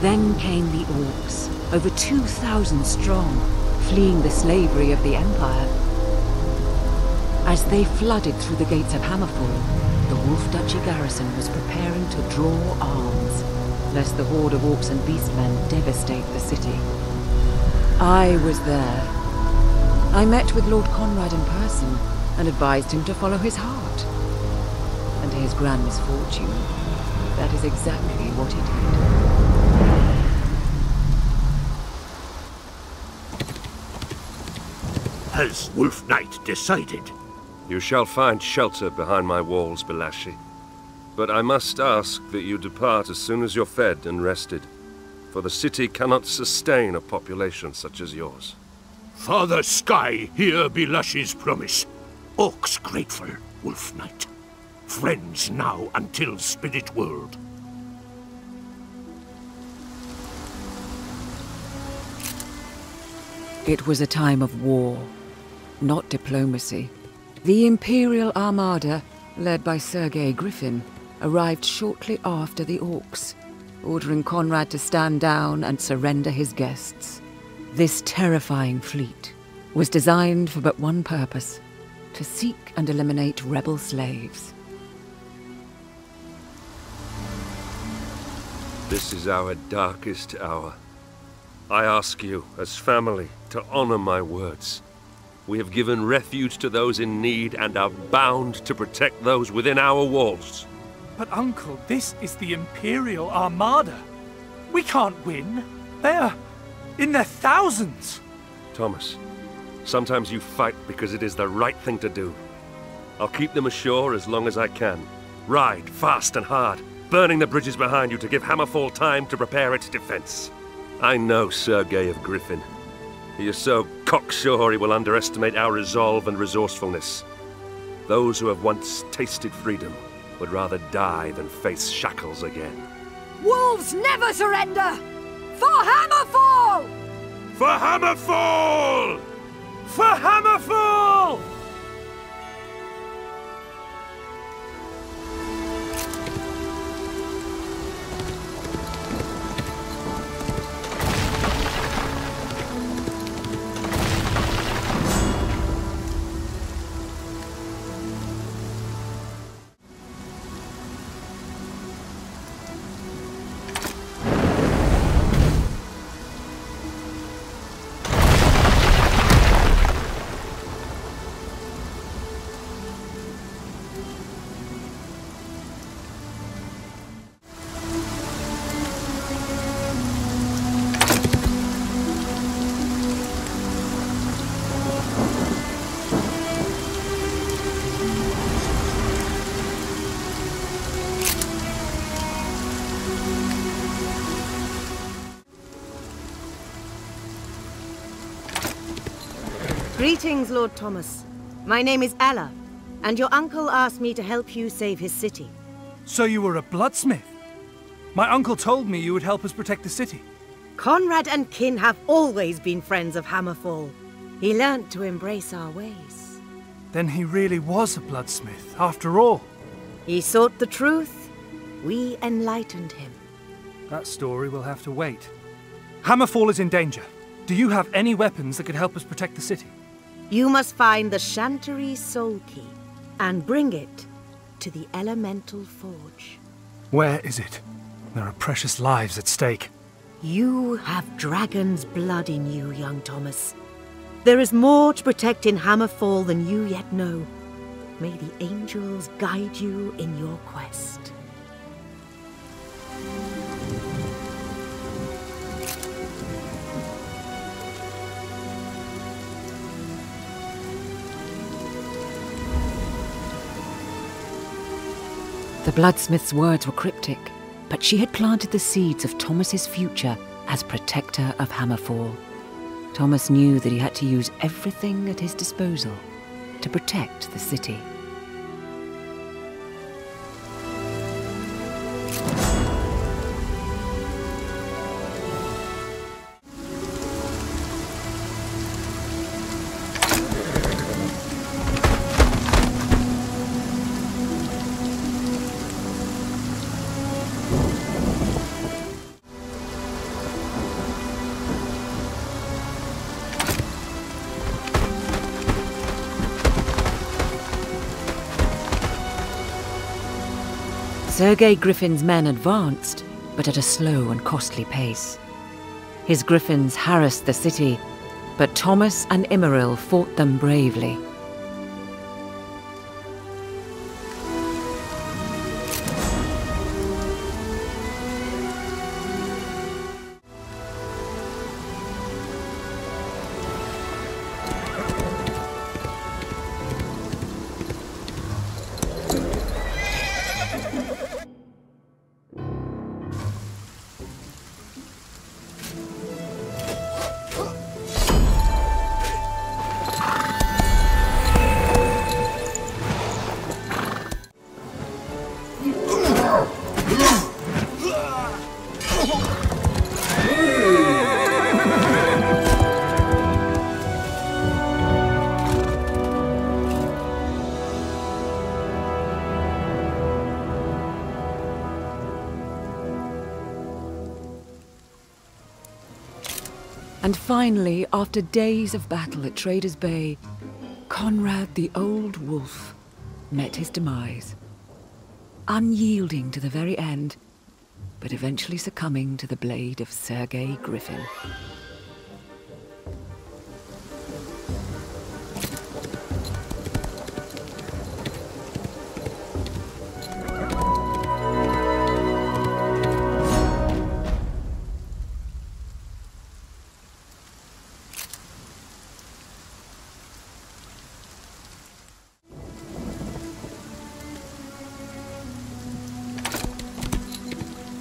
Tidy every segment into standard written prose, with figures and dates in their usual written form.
Then came the orcs, over 2,000 strong, fleeing the slavery of the Empire. As they flooded through the gates of Hammerfall, the Wolf Duchy garrison was preparing to draw arms, lest the horde of orcs and beastmen devastate the city. I was there. I met with Lord Conrad in person and advised him to follow his heart. And to his grand misfortune, that is exactly what he did. Has Wolf Knight decided? You shall find shelter behind my walls, Belashi. But I must ask that you depart as soon as you're fed and rested, for the city cannot sustain a population such as yours. Father Sky, hear Belashi's promise. Orcs grateful, Wolf Knight. Friends now until Spirit World. It was a time of war, not diplomacy. The Imperial Armada, led by Sergei Griffin, arrived shortly after the orcs, ordering Conrad to stand down and surrender his guests. This terrifying fleet was designed for but one purpose: to seek and eliminate rebel slaves. This is our darkest hour. I ask you, as family, to honor my words. We have given refuge to those in need and are bound to protect those within our walls. But Uncle, this is the Imperial Armada. We can't win. They're in their thousands. Thomas, sometimes you fight because it is the right thing to do. I'll keep them ashore as long as I can. Ride fast and hard, burning the bridges behind you to give Hammerfall time to prepare its defense. I know Sergei of Griffin. He is so cocksure he will underestimate our resolve and resourcefulness. Those who have once tasted freedom would rather die than face shackles again. Wolves never surrender! For Hammerfall! For Hammerfall! For Hammerfall! Greetings, Lord Thomas. My name is Ella, and your uncle asked me to help you save his city. So you were a bloodsmith? My uncle told me you would help us protect the city. Conrad and kin have always been friends of Hammerfall. He learnt to embrace our ways. Then he really was a bloodsmith, after all. He sought the truth. We enlightened him. That story will have to wait. Hammerfall is in danger. Do you have any weapons that could help us protect the city? You must find the Chantery Soul Key and bring it to the Elemental Forge. Where is it? There are precious lives at stake. You have dragon's blood in you, young Thomas. There is more to protect in Hammerfall than you yet know. May the angels guide you in your quest. The Bloodsmith's words were cryptic, but she had planted the seeds of Thomas's future as protector of Hammerfall. Thomas knew that he had to use everything at his disposal to protect the city. Sergei Griffin's men advanced, but at a slow and costly pace. His griffins harassed the city, but Thomas and Murazel fought them bravely. And finally, after days of battle at Trader's Bay, Conrad the Old Wolf met his demise. Unyielding to the very end, but eventually succumbing to the blade of Sergei Griffin.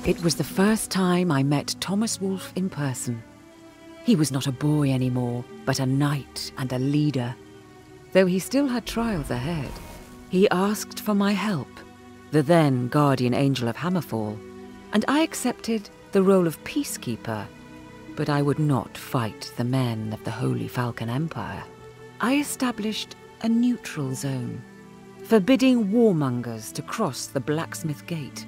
It was the first time I met Thomas Wolfe in person. He was not a boy anymore, but a knight and a leader. Though he still had trials ahead, he asked for my help, the then guardian angel of Hammerfall, and I accepted the role of peacekeeper, but I would not fight the men of the Holy Falcon Empire. I established a neutral zone, forbidding warmongers to cross the Blacksmith Gate.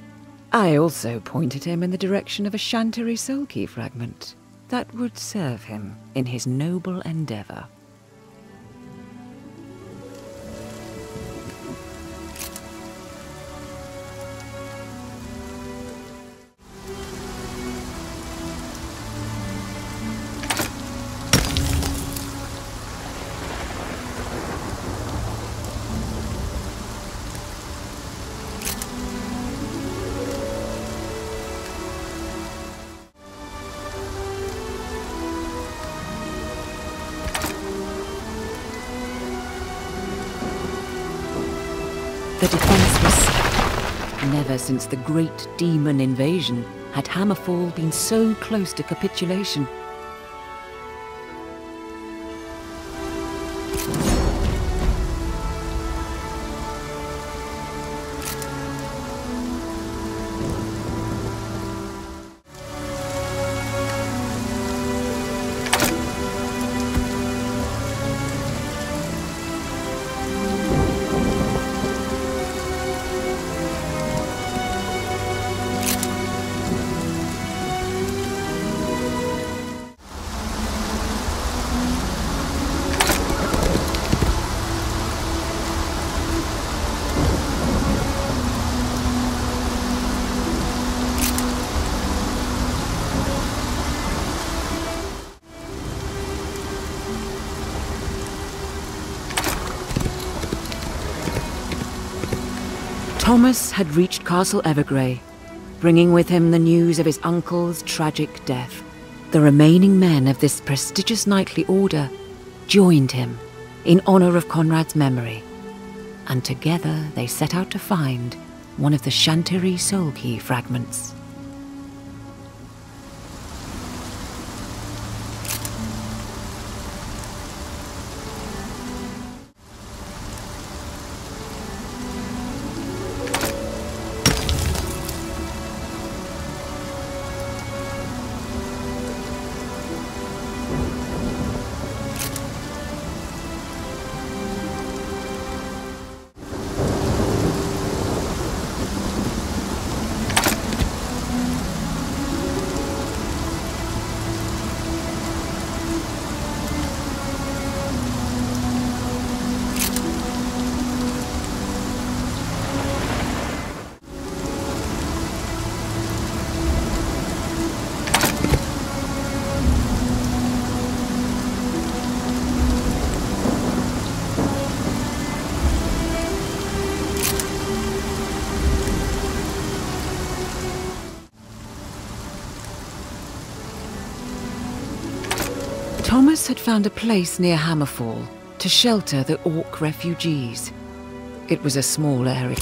I also pointed him in the direction of a Chantery Soul Key fragment that would serve him in his noble endeavor. The defense was set. Never since the Great Demon Invasion had Hammerfall been so close to capitulation. Thomas had reached Castle Evergrey, bringing with him the news of his uncle's tragic death. The remaining men of this prestigious knightly order joined him in honor of Conrad's memory, and together they set out to find one of the Chantery Soul Key fragments. Thomas had found a place near Hammerfall to shelter the Orc refugees. It was a small area.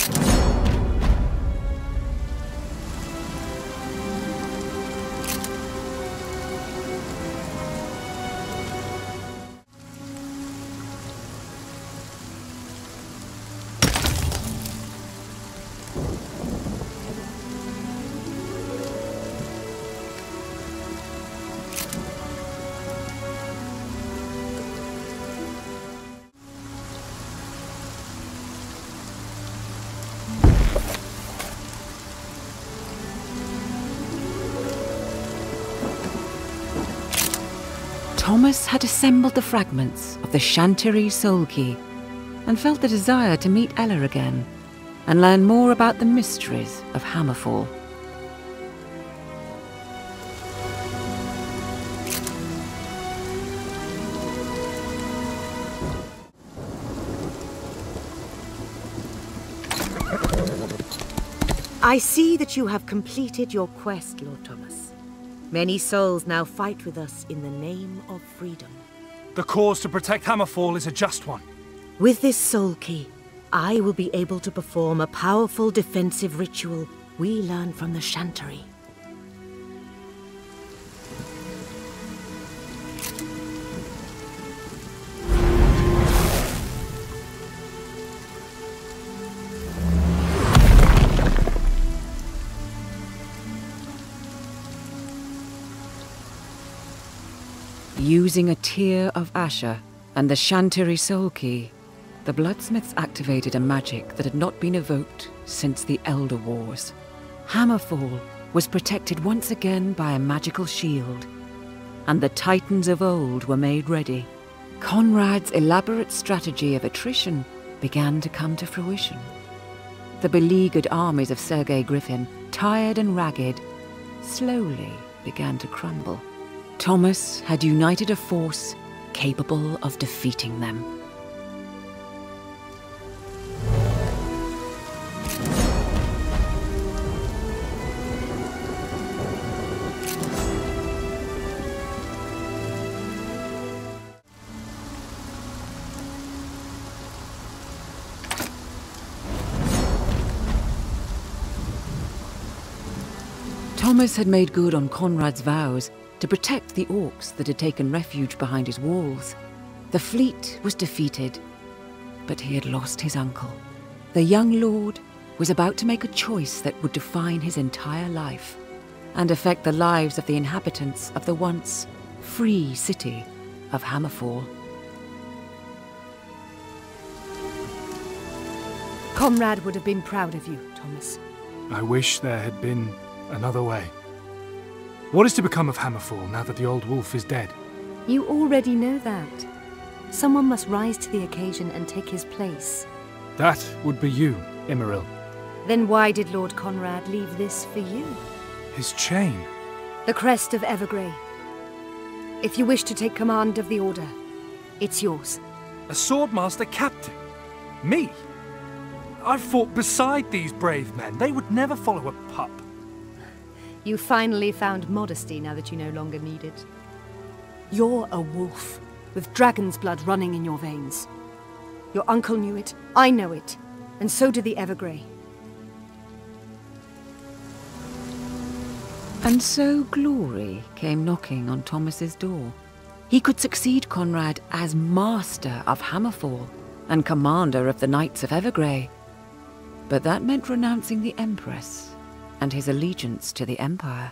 Thomas had assembled the fragments of the Chantery Soul Key and felt the desire to meet Ella again and learn more about the mysteries of Hammerfall. I see that you have completed your quest, Lord Thomas. Many souls now fight with us in the name of freedom. The cause to protect Hammerfall is a just one. With this soul key, I will be able to perform a powerful defensive ritual we learned from the Chantery. Using a tear of Asher and the Chantery Soul Key, the Bloodsmiths activated a magic that had not been evoked since the Elder Wars. Hammerfall was protected once again by a magical shield, and the Titans of old were made ready. Conrad's elaborate strategy of attrition began to come to fruition. The beleaguered armies of Sergei Griffin, tired and ragged, slowly began to crumble. Thomas had united a force capable of defeating them. Thomas had made good on Conrad's vows to protect the orcs that had taken refuge behind his walls. The fleet was defeated, but he had lost his uncle. The young lord was about to make a choice that would define his entire life and affect the lives of the inhabitants of the once free city of Hammerfall. Conrad would have been proud of you, Thomas. I wish there had been another way. What is to become of Hammerfall now that the old wolf is dead? You already know that. Someone must rise to the occasion and take his place. That would be you, Immeril. Then why did Lord Conrad leave this for you? His chain. The crest of Evergrey. If you wish to take command of the Order, it's yours. A swordmaster captain? Me? I've fought beside these brave men. They would never follow a pup. You finally found modesty now that you no longer need it. You're a wolf, with dragon's blood running in your veins. Your uncle knew it, I know it, and so did the Evergrey. And so glory came knocking on Thomas's door. He could succeed Conrad as master of Hammerfall and commander of the Knights of Evergrey. But that meant renouncing the Empress and his allegiance to the Empire.